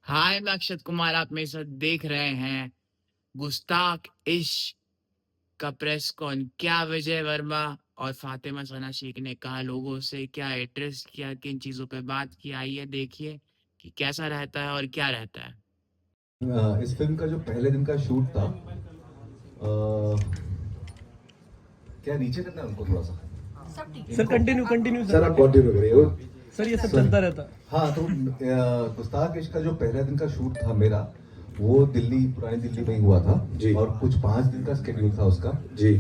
हाय, मैं अक्षत कुमार। आप मेरे साथ देख रहे हैं गुस्ताख इश्क का प्रेस कॉन। क्या विजय वर्मा और फातिमा सना शेख ने कहा लोगों से, क्या एड्रेस किया, किन चीज़ों पे बात की। आइए देखिए कि कैसा रहता है और क्या रहता है। इस फिल्म का जो पहले दिन का शूट था, क्या नीचे करना है उनको थोड़ा सा? सर कंटिन्यू कंटिन्यू सर आप कंटिन्यू करिए वो सर ये सब सर, चलता रहता। हाँ तो गुस्ताख इश्क का जो पहले दिन का शूट था मेरा, वो दिल्ली, पुरानी दिल्ली में ही हुआ था जी। और कुछ 5 दिन का स्केड्यूल था उसका। जी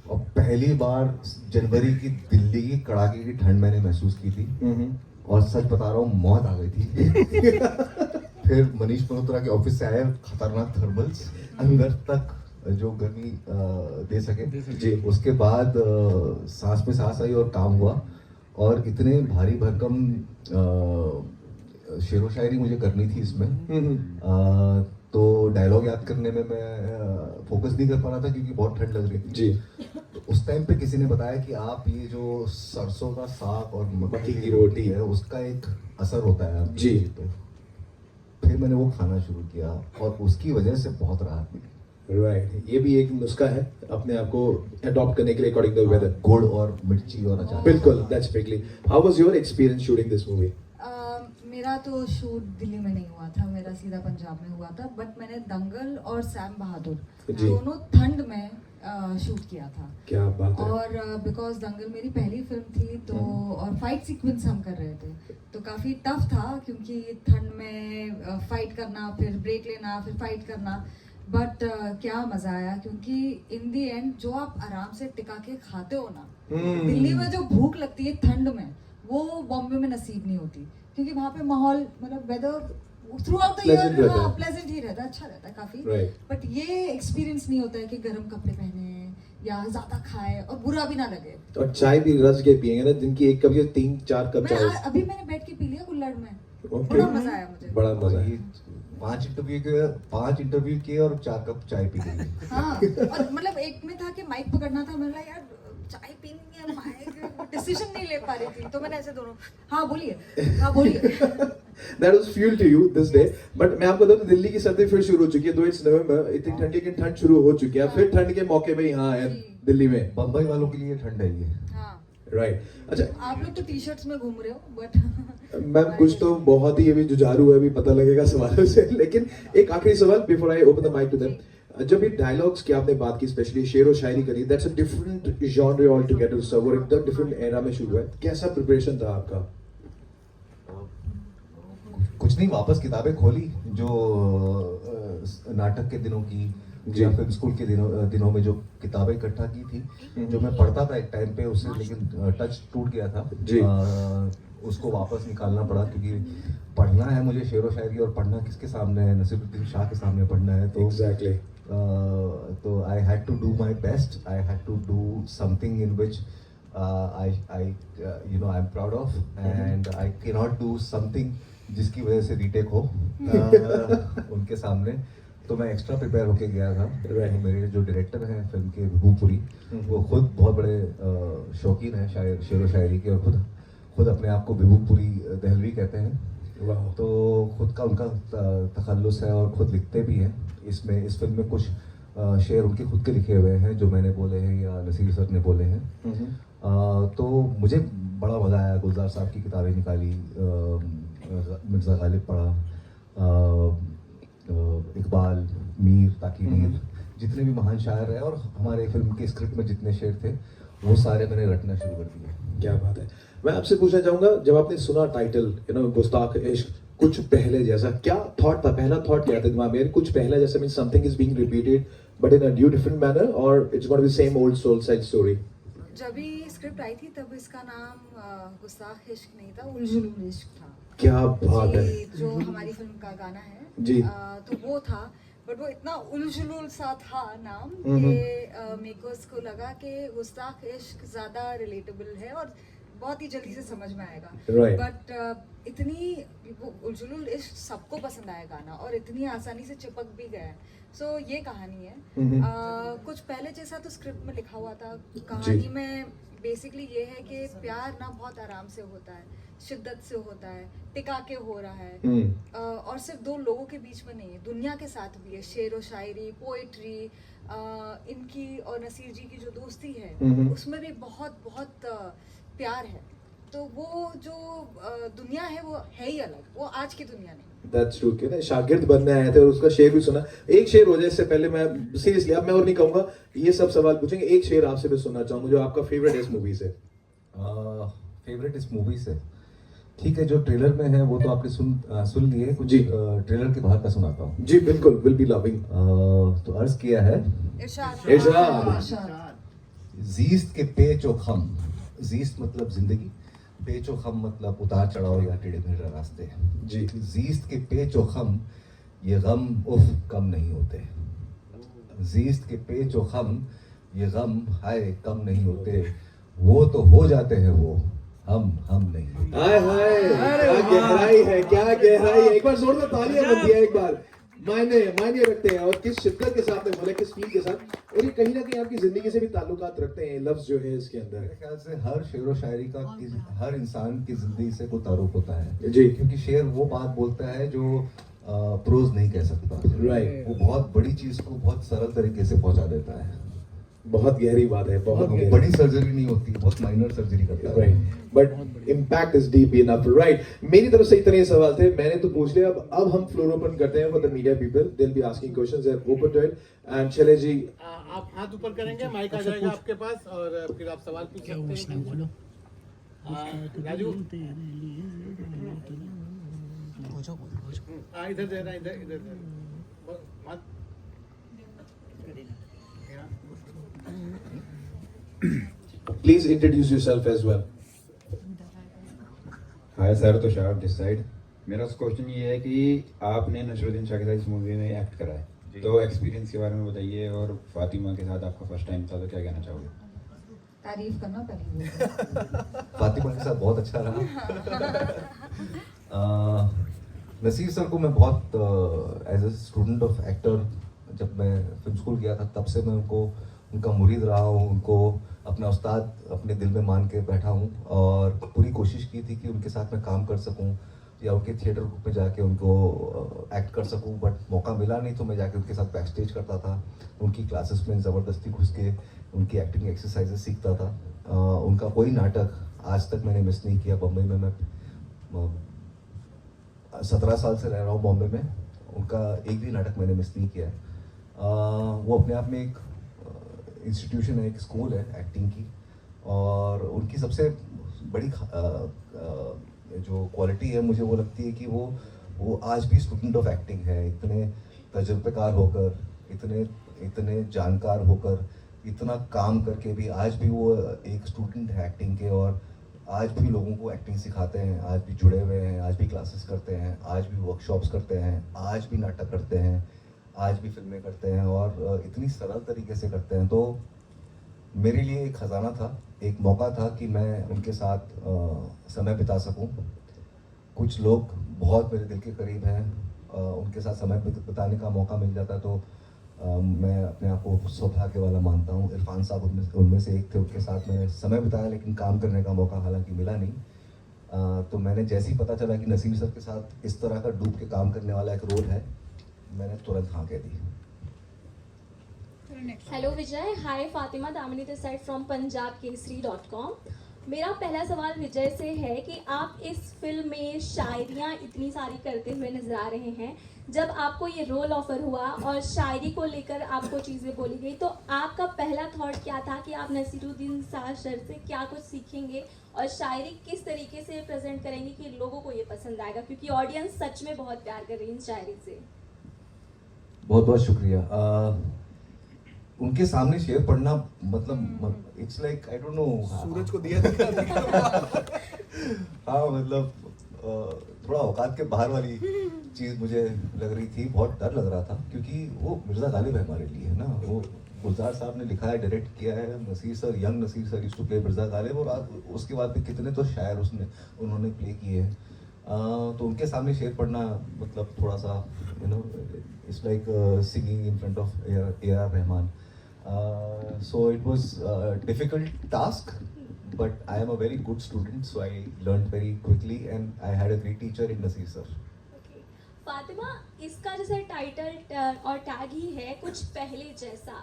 और पहली बार जनवरी की दिल्ली की कड़ाके की ठंड मैंने महसूस की थी और सच बता रहा हूँ, मौत आ गई थी। फिर मनीष मल्होत्रा के ऑफिस से आए खतरनाक थर्मल्स अंदर तक जो गर्मी दे सके जी। उसके बाद सांस में सांस आई और काम हुआ। और इतने भारी भरकम शेरो शायरी मुझे करनी थी इसमें। तो डायलॉग याद करने में मैं फोकस नहीं कर पा रहा था क्योंकि बहुत ठंड लग रही थी जी। तो उस टाइम पे किसी ने बताया कि आप ये जो सरसों का साग और मक्की की रोटी है उसका एक असर होता है आपकी जी। शरीर पे। फिर मैंने वो खाना शुरू किया और उसकी वजह से बहुत राहत मिली। राइट, ये भी एक नुस्खा है अपने आप को अडॉप्ट करने के लिए अकॉर्डिंग टू वेदर। गुड़ और मिर्ची और अचार। बिल्कुल, that's specially. How was your experience shooting this movie? मेरा तो शूट दिल्ली में नहीं हुआ था, मेरा सीधा पंजाब में हुआ था। बट मैंने दंगल और सैम बहादुर जी। दोनों ठंड में शूट किया था। क्या बात है। और बिकॉज दंगल मेरी पहली फिल्म थी तो और फाइट सीक्वेंस हम कर रहे थे तो काफ़ी टफ था क्योंकि ठंड में फाइट करना, फिर ब्रेक लेना, फिर फाइट करना। बट क्या मज़ा आया क्योंकि इन दी एंड जो आप आराम से टिका के खाते हो ना, दिल्ली में जो भूख लगती है ठंड में, वो बॉम्बे में नसीब नहीं होती क्योंकि वहाँ पे माहौल मतलब whether through out the Pleasant year रहता है। प्लेजेंट ही रहता है, अच्छा रहता है काफी। Right. बट ये एक्सपीरियंस नहीं होता है कि गर्म कपड़े पहने या ज्यादा खाए और बुरा भी ना लगे। और चाय भी रस के पिएंगे ना, दिन की एक कप या 3-4 कप चाय। अभी मैंने बैठ के पी लिया कुल्हड़ में। Okay. बड़ा मजा आया मुझे। बड़ा मजा ये है। 5 इंटरव्यू किए और 4 कप चाय पी गई। हाँ, और मतलब एक में था कि माइक पकड़ना था, मैंने कहा यार चाय पीनी है, माइक डिसीजन नहीं ले पा रही थी तो मैंने ऐसे दोनों हाँ बोलिए That was fuel to you this day. But मैं आपको बताऊं, दिल्ली की सर्दी फिर शुरू हो चुकी है। दो इट्स नवंबर, इतनी ठंडी की ठंड शुरू हो चुकी है। फिर ठंड के मौके पे यहाँ है दिल्ली में। बम्बई वालों के लिए ठंड है ये। हाँ, राइट। अच्छा, आप लोग तो टी शर्ट्स में घूम रहे हो बट मैम कुछ तो बहुत ही अभी जुझारू है, अभी पता लगेगा सवालों से। लेकिन एक आखिरी सवाल before I open the mic to them. जब ये डायलॉग्स की आपने बात की, स्पेशली शेर और शायरी करी, that's a different genre all together sir, और एकदम डिफरेंट एरा में शुरू हुआ है। कैसा प्रिपरेशन था आपका? कुछ नहीं, वापस किताबें खोली जो नाटक के दिनों की या फिल्म स्कूल के दिनों में जो किताबें इकट्ठा की थी, जो मैं पढ़ता था एक टाइम पे उससे, लेकिन टच टूट गया था जी। उसको वापस निकालना पड़ा क्योंकि पढ़ना है मुझे शेर व शायरी, और पढ़ना किसके सामने है? नसीरुद्दीन शाह के सामने पढ़ना है। तो एग्जैक्टली। तो I had to do my best, I had to do something in which I you know I'm proud of, and I cannot do something जिसकी वजह से रीटेक हो उनके सामने। तो मैं एक्स्ट्रा प्रिपेयर होके गया था। Right. मेरे जो डायरेक्टर हैं फिल्म के, विभूपुरी, वो खुद बहुत बड़े शौकीन हैं शेर व शायरी के, और खुद अपने आप को विभूपुरी दहलवी कहते हैं। वाह। तो खुद का उनका तखल्लुस है और खुद लिखते भी हैं। इस फिल्म में कुछ शेर उनके खुद के लिखे हुए हैं जो मैंने बोले हैं या नसीर सर ने बोले हैं। तो मुझे बड़ा मज़ा आया। गुलजार साहब की किताबें निकाली, मिर्ज़ा गालिब पढ़ा, इकबाल, मीर, ताकि मीर, जितने भी महान शायर हैं, और हमारे फिल्म के स्क्रिप्ट में जितने शेर थे वो सारे मैंने रटना शुरू कर दिए। क्या बात है। मैं आपसे पूछना चाहूंगा, जब आपने सुना टाइटल गुस्ताख इश्क, कुछ पहले जैसा क्या थॉट था? पहला थॉट क्या था दिमाग में? कुछ पहले जैसा mean something is being repeated but in a new different manner, और it's gonna be same old soul side story? जब भी स्क्रिप्ट आई थी तब इसका नाम गुस्ताख इश्क नहीं था, उलझुल इश्क था। क्या बात है। जी, जो हमारी फिल्म का गाना है जी। तो वो था, बट वो इतना उलझुल सा था नाम कि मेकर्स को लगा कि गुस्ताख इश्क ज़्यादा रिलेटेबल है और बहुत ही जल्दी से समझ में आएगा। Right. बट इतनी वो उलझुल इश्क सबको पसंद आया गाना और इतनी आसानी से चिपक भी गया है। सो ये कहानी है। कुछ पहले जैसा तो स्क्रिप्ट में लिखा हुआ था, कहानी में बेसिकली ये है कि प्यार ना बहुत आराम से होता है, शिद्दत से होता है, टिका के हो रहा है। और सिर्फ दो लोगों के बीच में नहीं है, दुनिया के साथ भी है। शेर व शायरी, पोइट्री, इनकी और नसीर जी की जो दोस्ती है उसमें भी बहुत बहुत प्यार है। तो वो जो दुनिया है वो है ही अलग, वो आज की दुनिया नहीं। That's true कि ना शागिर्द बनने आए थे और उसका शेर भी सुना। एक शेर हो जाए इससे पहले मैं सीरियसली, अब मैं और नहीं कहूंगा, ये सब सवाल पूछेंगे, एक शेर आपसे भी सुनना चाहूंगा जो आपका फेवरेट इस मूवी से। फेवरेट इस मूवी से ठीक है, जो ट्रेलर में है वो तो आपने सुन लिए, कुछ जी। ट्रेलर के बाहर का सुनाता हूँ। जी बिल्कुल, विल बी लविंग। तो अर्ज किया है, इरशाद। जीस्त के पेच और खम, जीस्त मतलब जिंदगी, पेच और खम मतलब उतार चढ़ाव या टेढ़े मेढ़े रास्ते। जी। जीस्त के पेच और खम, ये गम उफ कम नहीं होते। जीस्त के पेच और खम, ये गम हाय कम नहीं होते। वो तो हो जाते हैं वो, हम नहीं। हाय हाय, क्या गहराई है, क्या गहराई है। एक बार जोरदार तालियां बन दिया, एक बार मायने रखते हैं और किस शिद्दत के साथ में बोले, किस फील के साथ, और ये कहीं ना कहीं आपकी जिंदगी से भी ताल्लुकात रखते हैं लफ्ज जो है इसके अंदर। मेरे ख्याल से हर शेर व शायरी का हर इंसान की जिंदगी से कोई तारुफ होता है जी। क्योंकि शेर वो बात बोलता है जो प्रोज नहीं कह सकता। राइट। वो बहुत बड़ी चीज को बहुत सरल तरीके से पहुंचा देता है। बहुत गहरी बात है, बहुत गहरी। बड़ी सर्जरी नहीं होती, बहुत माइनर सर्जरी करता है। Right, but impact is deep enough. Right, मेरी तरफ से इतने सवाल थे, मैंने तो पूछ लिया। अब हम फ्लोर ओपन करते हैं for the media people, they will be asking questions, they are open to it. And Shailesh ji, आप हाथ ऊपर करेंगे, माइक आ जाएगा आपके पास और फिर आप सवाल पूछ सकते हैं। बोलो राजू, इधर दे रहा, इधर मत। Please introduce yourself as well. Hi sir, तो शाह दिस साइड। मेरा क्वेश्चन ये है कि आपने नसरुद्दीन शाह के साथ इस मूवी में एक्ट करा है, तो एक्सपीरियंस के बारे में बताइए, और फातिमा के साथ आपका फर्स्ट टाइम था, तो क्या कहना चाहोगे? तारीफ करना पड़ेगा। फातिमा के साथ बहुत अच्छा रहा। नसीर सर को मैं बहुत as a student of actor, जब मैं फिल्म स्कूल गया था तब से मैं उनका मुरीद रहा हूँ, उनको अपना उस्ताद अपने दिल में मान के बैठा हूँ और पूरी कोशिश की थी कि उनके साथ मैं काम कर सकूँ या उनके थिएटर ग्रुप में जाके उनको एक्ट कर सकूँ, बट मौका मिला नहीं। तो मैं जाके उनके साथ बैक स्टेज करता था, उनकी क्लासेस में ज़बरदस्ती घुस के उनकी एक्टिंग एक्सरसाइजेस सीखता था। उनका कोई नाटक आज तक मैंने मिस नहीं किया। बम्बई में मैं 17 साल से रह रहा हूँ बॉम्बे में, उनका एक भी नाटक मैंने मिस नहीं किया है। वो अपने आप में एक इंस्टीट्यूशन है, एक स्कूल है एक्टिंग की, और उनकी सबसे बड़ी जो क्वालिटी है मुझे वो लगती है कि वो आज भी स्टूडेंट ऑफ एक्टिंग है। इतने तजुर्बेकार होकर, इतने जानकार होकर, इतना काम करके भी आज भी वो एक स्टूडेंट है एक्टिंग के, और आज भी लोगों को एक्टिंग सिखाते हैं, आज भी जुड़े हुए हैं, आज भी क्लासेस करते हैं, आज भी वर्कशॉप्स करते हैं, आज भी नाटक करते हैं, आज भी फिल्में करते हैं, और इतनी सरल तरीके से करते हैं। तो मेरे लिए एक ख़जाना था, एक मौका था कि मैं उनके साथ समय बिता सकूं। कुछ लोग बहुत मेरे दिल के करीब हैं, उनके साथ समय बिताने का मौका मिल जाता तो मैं अपने आप को सौभाग्य वाला मानता हूँ। इरफान साहब उनमें से एक थे, उनके साथ मैंने समय बिताया, लेकिन काम करने का मौका हालांकि मिला नहीं। तो मैंने जैसे ही पता चला कि नसीर सर के साथ इस तरह का डूब के काम करने वाला एक रोल है, मैंने तुरंत हाँ कह दी। Hello Vijay, hi Fatima Damini this side from punjabkesari.com। मेरा पहला सवाल विजय से है कि आप इस फिल्म में शायरियाँ इतनी सारी करते हुए नजर आ रहे हैं। जब आपको ये रोल ऑफर हुआ और शायरी को लेकर आपको चीज़ें बोली गई, तो आपका पहला थॉट क्या था कि आप नसीरुद्दीन शाह सर से क्या कुछ सीखेंगे और शायरी किस तरीके से प्रेजेंट करेंगे कि लोगों को ये पसंद आएगा, क्योंकि ऑडियंस सच में बहुत प्यार कर रही है इन शायरी से। बहुत बहुत शुक्रिया। उनके सामने शेर पढ़ना मतलब it's like I don't know, सूरज को दिया हाँ मतलब थोड़ा औकात के बाहर वाली चीज़ मुझे लग रही थी, बहुत डर लग रहा था, क्योंकि वो मिर्ज़ा गालिब है हमारे लिए ना, गुलजार साहब ने लिखा है, डायरेक्ट किया है, Naseer sir, young Naseer sir used to play Mirza Ghalib, और उसके बाद भी कितने तो शायर उन्होंने प्ले किए हैं। तो उनके सामने शेर पढ़ना मतलब थोड़ा सा it's like singing in front of A.R. Rahman. So it was a difficult task, but I am a very good student, so I learned very quickly, and I had a great teacher in Nasir sir. Okay. Fatima, इसका जैसे title और tag ही है कुछ पहले जैसा,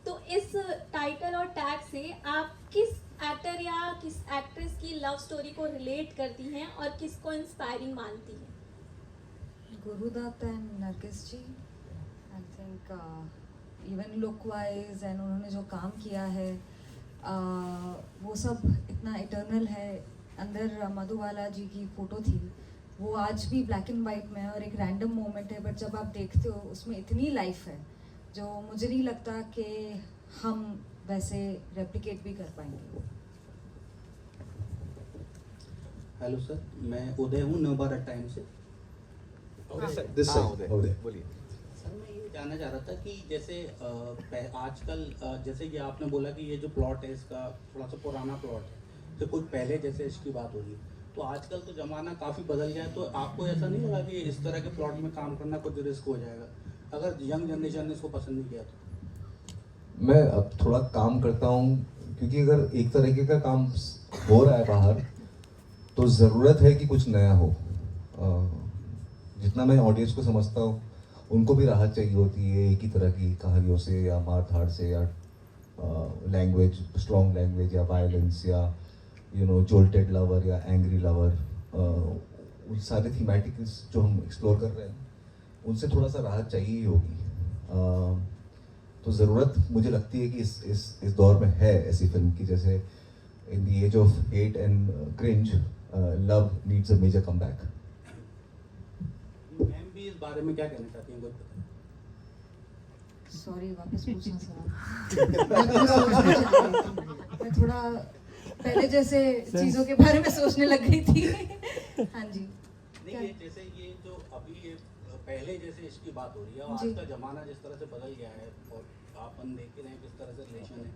तो इस title और टैग से आप किस एक्टर या किस एक्ट्रेस की लव स्टोरी को रिलेट करती हैं और किसको इंस्पायरिंग मानती हैं? Gurudutt and Nargis ji, I think even look wise and उन्होंने जो काम किया है वो सब इतना इटर्नल है। अंदर मधुबाला जी की फ़ोटो थी, वो आज भी ब्लैक एंड वाइट में है और एक रैंडम मोमेंट है, बट जब आप देखते हो उसमें इतनी लाइफ है जो मुझे नहीं लगता कि हम वैसे रेप्लिकेट भी कर पाएंगे। हेलो सर, मैं उदय हूँ नवभारत टाइम से। This side, over there. बोलिए। सर, मैं ये जानना चाह रहा था कि जैसे आजकल जैसे ये आपने बोला कि ये जो प्लॉट है इसका थोड़ा सा पुराना प्लॉट है, तो कुछ पहले जैसे इसकी बात हो रही है, तो आजकल तो ज़माना काफ़ी बदल गया है, तो आपको ऐसा नहीं लगा कि इस तरह के प्लॉट में काम करना कुछ रिस्क हो जाएगा अगर यंग जनरेशन ने इसको पसंद नहीं किया तो? मैं अब थोड़ा काम करता हूँ, क्योंकि अगर एक तरीके का काम हो रहा है बाहर, तो ज़रूरत है कि कुछ नया हो। जितना मैं ऑडियंस को समझता हूँ, उनको भी राहत चाहिए होती है एक ही तरह की कहानियों से, या मार धाड़ से, या लैंग्वेज, स्ट्रॉन्ग लैंग्वेज, या वायलेंस, या जोल्टेड लवर या एंग्री लवर, उन सारे थीमेटिक्स जो हम एक्सप्लोर कर रहे हैं, उनसे थोड़ा सा राहत चाहिए ही होगी। तो ज़रूरत मुझे लगती है कि इस दौर में है ऐसी फिल्म की, जैसे in the age of hate and cringe, love needs a major comeback. Ma'am भी इस बारे में क्या कहना चाहती हैं, कुछ बताएं? सॉरी, वापस पूछना सवाल। मैं थोड़ा पहले जैसे चीज़ों के बारे में सोचने लग गई थी। हाँ जी। नहीं, ये जैसे ये जो अभी ये पहले जैसे इसकी बात हो रही है, और जी। आज का ज़माना जिस तरह से बदल गया है और अपन देख रहे हैं किस तरह से रिलेशन है,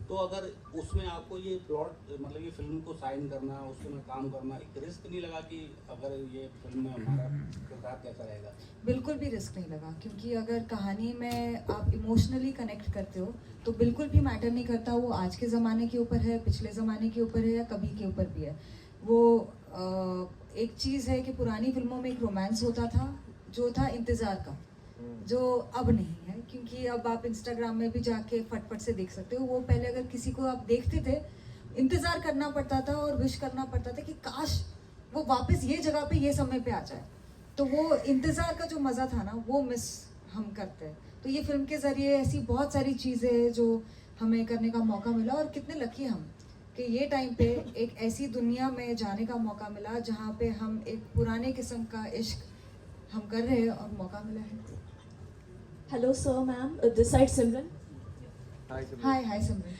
तो अगर उसमें आपको ये प्लॉट मतलब ये फिल्म को साइन करना, उसमें काम करना, एक रिस्क नहीं लगा कि अगर ये फिल्म में हमारा किरदार कैसा रहेगा? बिल्कुल भी रिस्क नहीं लगा, क्योंकि अगर कहानी में आप इमोशनली कनेक्ट करते हो तो बिल्कुल भी मैटर नहीं करता वो आज के ज़माने के ऊपर है, पिछले ज़माने के ऊपर है, या कभी के ऊपर भी है। वो एक चीज़ है कि पुरानी फिल्मों में एक रोमांस होता था जो था इंतज़ार का, जो अब नहीं है, क्योंकि अब आप इंस्टाग्राम में भी जाके फटफट से देख सकते हो। वो पहले अगर किसी को आप देखते थे, इंतज़ार करना पड़ता था और विश करना पड़ता था कि काश वो वापस ये जगह पे ये समय पे आ जाए। तो वो इंतज़ार का जो मज़ा था ना, वो मिस हम करते हैं। तो ये फिल्म के ज़रिए ऐसी बहुत सारी चीज़ें जो हमें करने का मौका मिला, और कितने लकी हम कि ये टाइम पे एक ऐसी दुनिया में जाने का मौका मिला जहाँ पे हम एक पुराने किस्म का इश्क हम कर रहे हैं और मौका मिला है। Hello sir, ma'am, this side Simran hi Simran.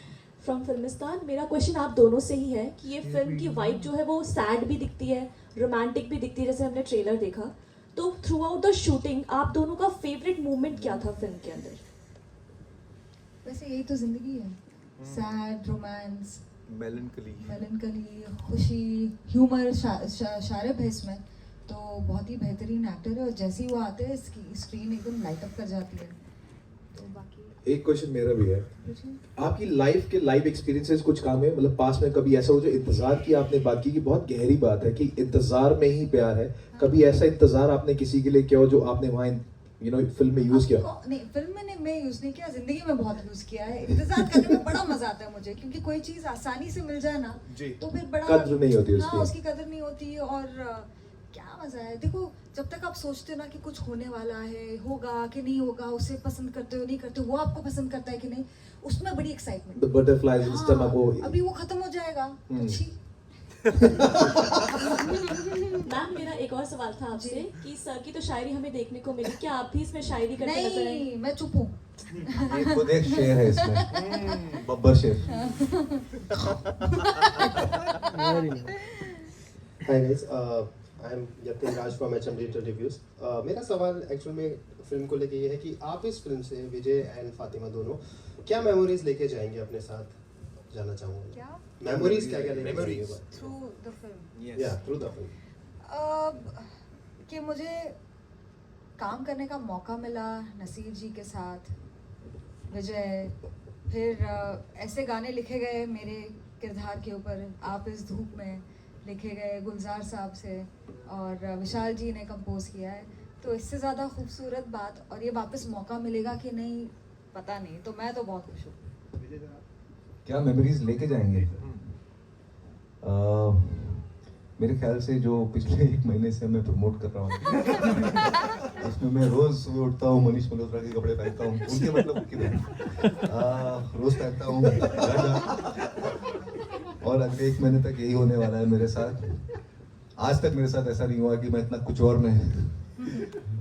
From Filmistan. मेरा क्वेश्चन आप दोनों से ही है कि ये फिल्म की वाइब जो है वो सैड भी दिखती है, रोमांटिक भी दिखती है, जैसे हमने ट्रेलर देखा। तो थ्रू आउट द शूटिंग आप दोनों का फेवरेट मोमेंट क्या था फिल्म के अंदर? वैसे यही तो जिंदगी है, सैड, रोमांस, मेलनकली, खुशी, ह्यूमर, शारिब है इसमें। तो बहुत ही बेहतरीन एक्टर है, और जैसे ही वो आते हैं इसकी स्क्रीन एकदम लाइट अप कर जाती है। तो बाकी एक क्वेश्चन मेरा भी है, कुछ नहीं। आपकी लाइफ के लाइव एक्सपीरियंसेस कुछ काम है, मतलब पास में कभी ऐसा हो जो इंतजार की आपने बात की कि बहुत गहरी बात है कि इंतजार में ही प्यार है, कभी ऐसा इंतजार आपने किसी के लिए किया हो जो आपने वहाँ फिल्म में यूज किया? नहीं, फिल्म में मैं यूज नहीं किया, जिंदगी में बहुत यूज किया है। इंतजार करने में बड़ा मजा आता है मुझे, क्योंकि कोई चीज आसानी से मिल जाए ना, तो फिर बड़ा कद्र नहीं होती हाँ, उसकी। उसकी कदर नहीं होती। और क्या मजा है। देखो, जब तक आप सोचते हो ना कि कुछ होने वाला है, होगा कि नहीं होगा, उसे पसंद करते हो नहीं करते हो, वो आपको पसंद करता है कि नहीं, उसमें बड़ी excitement. The butterflies in stomach, वो अभी वो खत्म हो जाएगा तो छी। मैम, मेरा एक और सवाल था आपसे कि सर की तो शायरी हमें देखने को मिली, क्या आप भी इसमें शायरी करते नजर आएंगे? नहीं, मैं चुप हूँ। ये खुद एक शेर है इसमें, बब्बर शेर। Hi guys, I am Yatin Raj from HM Digital Reviews. मेरा सवाल एक्चुअल में फिल्म को लेके ये है कि आप इस फिल्म से विजय एंड फातिमा दोनों क्या मेमोरीज लेके जाएंगे अपने साथ, जानना चाहूँगा. क्या मेमोरीज क्या क्या लेके जाएंगे थ्रू द फिल्म या थ्रू द फिल्म. कि मुझे काम करने का मौका मिला नसीर जी के साथ, विजय, फिर ऐसे गाने लिखे गए मेरे किरदार के ऊपर, आप इस धूप में, लिखे गए गुलजार साहब से और विशाल जी ने कंपोज किया है. तो इससे ज़्यादा खूबसूरत बात, और ये वापस मौका मिलेगा कि नहीं पता नहीं, तो मैं तो बहुत खुश हूँ. क्या मेमोरीज लेके जाएंगे? मेरे ख्याल से जो पिछले 1 महीने से मैं प्रमोट कर रहा हूँ उसमें मैं रोज सुबह उठता हूँ, मनीष मल्होत्रा के कपड़े पहनता हूँ, उनके मतलब किधर रोज पहनता हूँ और अगले 1 महीने तक यही होने वाला है मेरे साथ. आज तक मेरे साथ ऐसा नहीं हुआ कि मैं इतना कुछ और मैं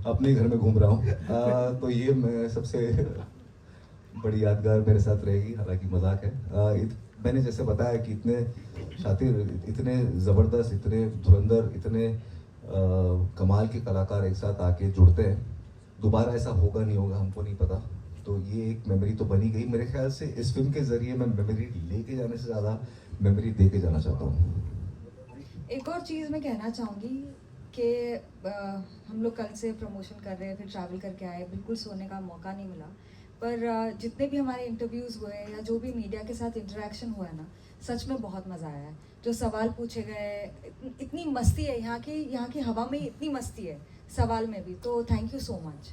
अपने घर में घूम रहा हूँ. तो ये मैं सबसे बड़ी यादगार मेरे साथ रहेगी, हालांकि मजाक है. मैंने जैसे बताया कि इतने शातिर, इतने ज़बरदस्त, इतने धुरंधर, इतने कमाल के कलाकार एक साथ आके जुड़ते हैं. दोबारा ऐसा होगा नहीं होगा हमको नहीं पता. तो ये एक मेमोरी तो बनी गई. मेरे ख्याल से इस फिल्म के ज़रिए मैं मेमोरी लेके जाने से ज़्यादा मेमोरी दे के जाना चाहता हूँ. एक और चीज़ मैं कहना चाहूँगी कि हम लोग कल से प्रमोशन कर रहे हैं, फिर ट्रैवल करके आए, बिल्कुल सोने का मौका नहीं मिला. पर जितने भी हमारे इंटरव्यूज़ हुए या जो भी मीडिया के साथ इंटरेक्शन हुआ है ना, सच में बहुत मज़ा आया है. जो सवाल पूछे गए, इतनी मस्ती है यहाँ की हवा में इतनी मस्ती है सवाल में भी. तो thank you so much.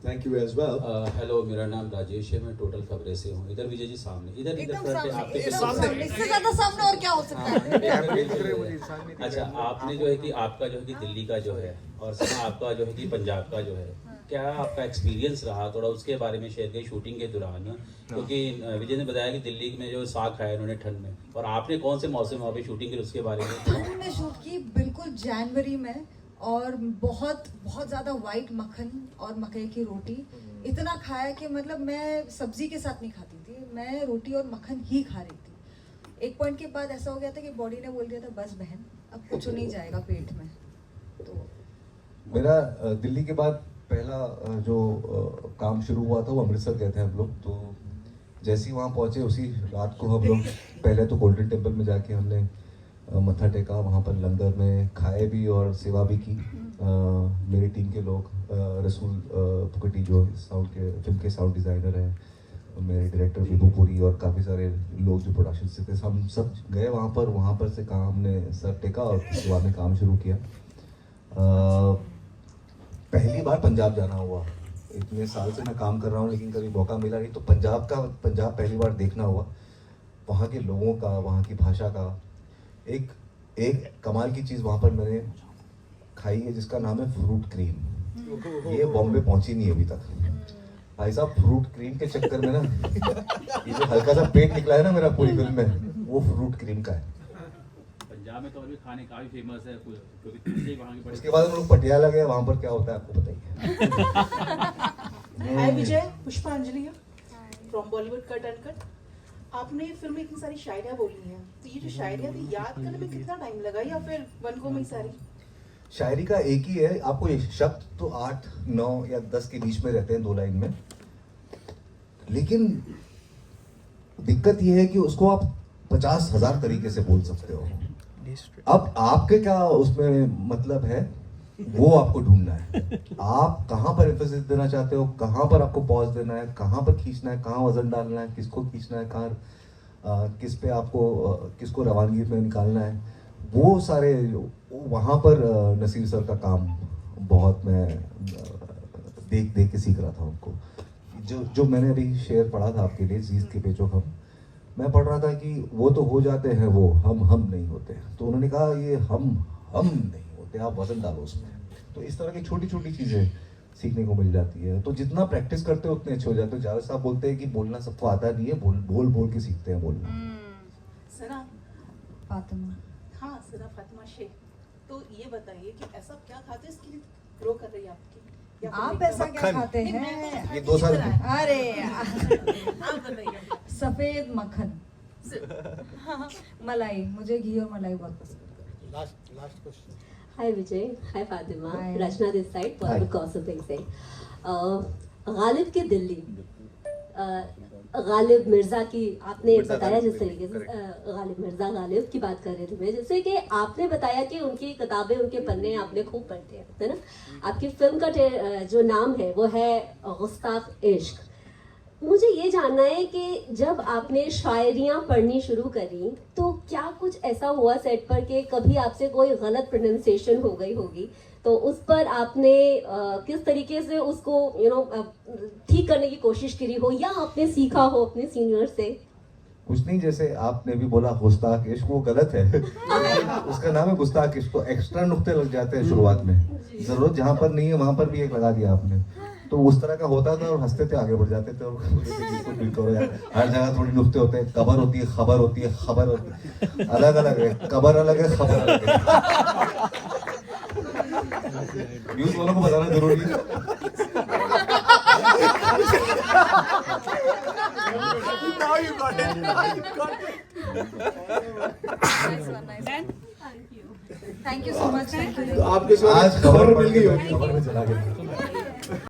Thank you as well. Hello, मेरा नाम राजेश है, मैं टोटल खबरें से हूँ. इधर विजय जी सामने, इधर एकदम front पे, सामने, आपके एकदम सामने. सामने, इससे ज़्यादा सामने और क्या हो सकता है. अच्छा, आपने जो है कि आपका जो है कि दिल्ली का जो है और सना आपका जो है कि पंजाब का जो है, क्या आपका एक्सपीरियंस रहा, थोड़ा उसके बारे में शेयर करिए शूटिंग के दौरान. क्योंकि विजय ने बताया कि दिल्ली में जो साग खाया उन्होंने ठंड में, और आपने कौन से मौसम में वहाँ पे शूटिंग की, उसके बारे में. ठंड में शूट की, बिल्कुल जनवरी में, और बहुत बहुत ज़्यादा वाइट मक्खन और मकई की रोटी इतना खाया कि मतलब मैं सब्जी के साथ नहीं खाती थी, मैं रोटी और मक्खन ही खा रही थी. एक पॉइंट के बाद ऐसा हो गया था कि बॉडी ने बोल दिया था बस बहन, अब कुछ नहीं जाएगा पेट में. तो मेरा दिल्ली के बाद पहला जो काम शुरू हुआ था वो अमृतसर गए थे हम लोग. तो जैसे ही वहाँ पहुँचे उसी रात को हम लोग पहले तो गोल्डन टेम्पल में जाके हमने मत्था टेका, वहाँ पर लंगर में खाए भी और सेवा भी की. मेरी टीम के लोग, रसूल पुकटी जो साउंड के फिल्म के साउंड डिज़ाइनर हैं, मेरे डायरेक्टर विभू पुरी और काफ़ी सारे लोग जो प्रोडक्शन से थे, हम सब गए वहाँ पर से काम हमने सर टेका और सेवा में काम शुरू किया. पहली बार पंजाब जाना हुआ. इतने साल से मैं काम कर रहा हूँ लेकिन कभी मौका मिला नहीं. तो पंजाब पहली बार देखना हुआ. वहाँ के लोगों का, वहाँ की भाषा का, एक कमाल की चीज़ वहाँ पर मैंने खाई है जिसका नाम है फ्रूट क्रीम. ये बॉम्बे पहुँची नहीं अभी तक. भाई साहब, फ्रूट क्रीम के चक्कर में ना ये जो हल्का सा पेट निकला है ना मेरा पूरी फिल्म में, वो फ्रूट क्रीम का है. पंजाब में तो और भी खाने काफ़ी फेमस है, क्योंकि वहाँ की उसके बाद हम लोग पटियाला गए. वहाँ पर क्या होता है आपको बताइए. हाय विजय, पुष्पांजलि फ्रॉम बॉलीवुड कट अनकट. आपने फिल्म में इतनी सारी शायरियाँ बोली हैं, तो ये जो शायरियाँ थी याद करने में कितना टाइम लगा, या फिर वन गो में सारी? शायरी का एक ही है. आपको ये शब्द तो 8, 9 या 10 के बीच में रहते हैं 2 लाइन में, लेकिन दिक्कत ये है कि उसको आप 50,000 तरीके से बोल सकते हो. अब आपके क्या उसमें मतलब है, वो आपको ढूंढना है. आप कहाँ पर एम्फेसिस देना चाहते हो, कहाँ पर आपको पॉज देना है, कहाँ पर खींचना है, कहाँ वजन डालना है, किसको खींचना है, कहाँ किस पे आपको किसको रवानगी में निकालना है, वो सारे वहाँ पर नसीर सर का काम बहुत मैं देख के सीख रहा था उनको. जो मैंने अभी शेयर पढ़ा था आपके लिए, जीत के पेचो हम, मैं पढ़ रहा था कि वो तो हो जाते हैं वो, हम नहीं होते. तो उन्होंने कहा ये हम नहीं होते, आप वजन डालो उसमें. तो इस तरह की छोटी छोटी चीज़ें सीखने को मिल जाती है. तो जितना प्रैक्टिस करते हो उतने अच्छे हो जाते हो. जावेद साहब बोलते हैं कि बोलना सबको आता नहीं है, बोल के सीखते हैं बोलना. सना फातिमा, हाँ सना फातिमा शेख, तो ये बताइए कि ऐसा क्या खाते इसके लिए ग्रो कर रही है आपकी, या फिर आप नहीं? ऐसा क्या खाते नहीं, मैं हैं? तो ये 2 साल अरे आप बताइए. सफेद मक्खन, मलाई, मुझे घी और मलाई बहुत पसंद है. Last question. Hi Vijay, hi Fatima, Hi. Rachna this side, Bollywood gossiping से। गालिब की दिल्ली, गालिब मिर्जा की आपने बताया जिस तरीके से गालिब मिर्जा गालिब की बात कर रहे थे मैं, जैसे कि आपने बताया कि उनकी किताबें, उनके पन्ने आपने खूब पढ़ते हैं, है ना। आपकी फिल्म का जो नाम है वो है गुस्ताख इश्क। मुझे ये जानना है कि जब आपने शायरियाँ पढ़नी शुरू करी तो क्या कुछ ऐसा हुआ सेट पर कि कभी आपसे कोई गलत प्रोनाउंसिएशन हो गई होगी, तो उस पर आपने किस तरीके से उसको ठीक करने की कोशिश करी हो, या आपने सीखा हो अपने सीनियर से? कुछ नहीं, जैसे आपने भी बोला गुस्ताख इश्क, वो गलत है। उसका नाम है गुस्ताख इश्क, तो एक्स्ट्रा नुक्ते लग जाते हैं शुरुआत में, जरूरत जहाँ पर नहीं है वहां पर भी एक लगा दिया आपने, तो उस तरह का होता था और हंसते थे, आगे बढ़ जाते थे। और हर जगह थोड़ी नुक्ते होते हैं, कबर होती है, खबर होती है, खबर होती है, अलग अलग है, कबर अलग है, खबर अलग है। न्यूज वालों को बताना जरूरी है। Thank you so much. तो आपके साथ आज खबर मिल गई होगी, खबर में चला गया।